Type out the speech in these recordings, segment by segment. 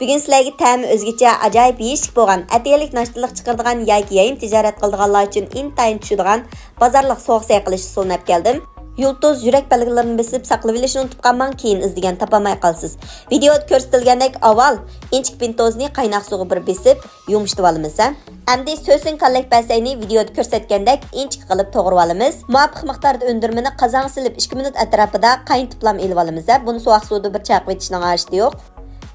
Bugun sizlarga ta'mi o'zgacha ajoyib yeyishlik bo'lgan, ataylik noshtalık chiqaradigan yoki yayim tijorat qiladiganlar uchun intayin tushadigan bozorlik sovuq say qilish usulini olib keldim. Yultuz yurak belgilarini besib saqlab olishni unutib qolmang, keyin izdegan topolmay qolsiz. Videoda ko'rsatilgandek avval inchik pintozni qaynoq suvga bir besib yumshatib olamiz. Endi so'sin kallak basayni videoda ko'rsatgandek inchik qilib to'g'rab olamiz. Muvofiq miqdorda undirmani qozonga silib 2 minut atrofida qaynatib ilib olamiz. Buni sovuq suvda bir chaqib etishning hojati yo'q.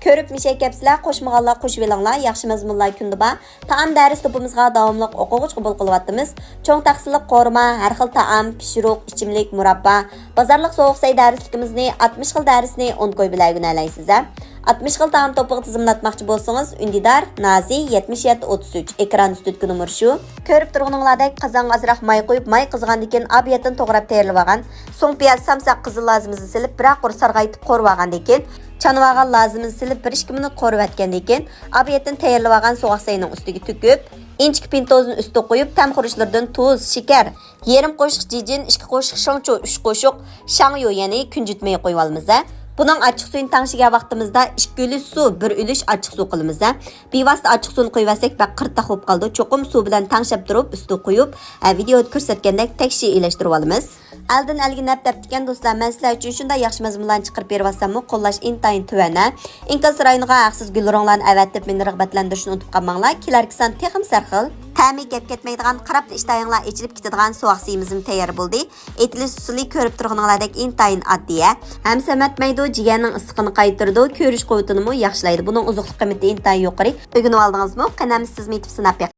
Ko'rib mishak kapsizlar, qo'shmaganlar qo'shib elinglar, yaxshi mazmunlar kunda bor. Taom dars to'pimizga davomli o'quvchi qabul qilyapmiz. Cho'ng taqsimliq qo'rma, har xil taom, pishiruq, ichimlik, murabba, bozorlik sovuq say darsligimizni 60 xil darsni 10 qo'y bilan o'rganaysiz. 60 xil taom to'piga tizimlatmoqchi bo'lsangiz, Undidar Nazi 7733 ekran ustidagi nomer shu. Ko'rib turganinglardek qozonga azroq may qo'yib, may qizgandan keyin abiyatni to'g'rab tayyorlab olgan. So'ng piyoz, samsaq, qizil lazimizni silib, bir qur sarg'aytib qo'rib olgandan keyin chanvagan lazımını silib 1-2 minut qo'rib etgandan keyin abiyatni tayyorlab olgan sovuq sayning ustiga to'kib, inchik pintozni ustiga qo'yib, tam xurishlardan tuz, shakar, yarim qo'shiq jijin, 2 qo'shiq shangchu, 3 qo'shiq shangyu, ya'ni kunjutmay qo'yib olamiz. Bunun açıq suyun tangshiga vaqtimizda 2 ulush suv, 1 ulush açıq suv qilamiz. Bevosita açıq suvni qo'yvasak, baq qirtaq bo'lib qoldi. Cho'qim suv bilan tangshab turib, ustiga qo'yib, videoda ko'rsatgandek tekshi elashtirib olamiz. Aldan algi nap taptigan do'stlar, men sizlar uchun shunday yaxshi mazmunlarni chiqarib bervasammi, qo'llash intayin tuvana. Inkas rayoniga haqsiz gulronglarni avatib meni rag'batlantirishni unutib qolmanglar. Kelarki san texim sarxil ta'mi gap ketmaydigan, qarab ishtayinglar ichilib ketadigan sovuq suyimiz tayyor bo'ldi. Etilish usuli ko'rib turganinglardek intayin oddiy. Ham samatmaydi, jigarning issiqini qaytardi, ko'rish quvvatini yaxshilaydi. Buning uzuqlik qiymati intayin yuqori. O'rganib oldingizmi? Qanamiz siz metib sinab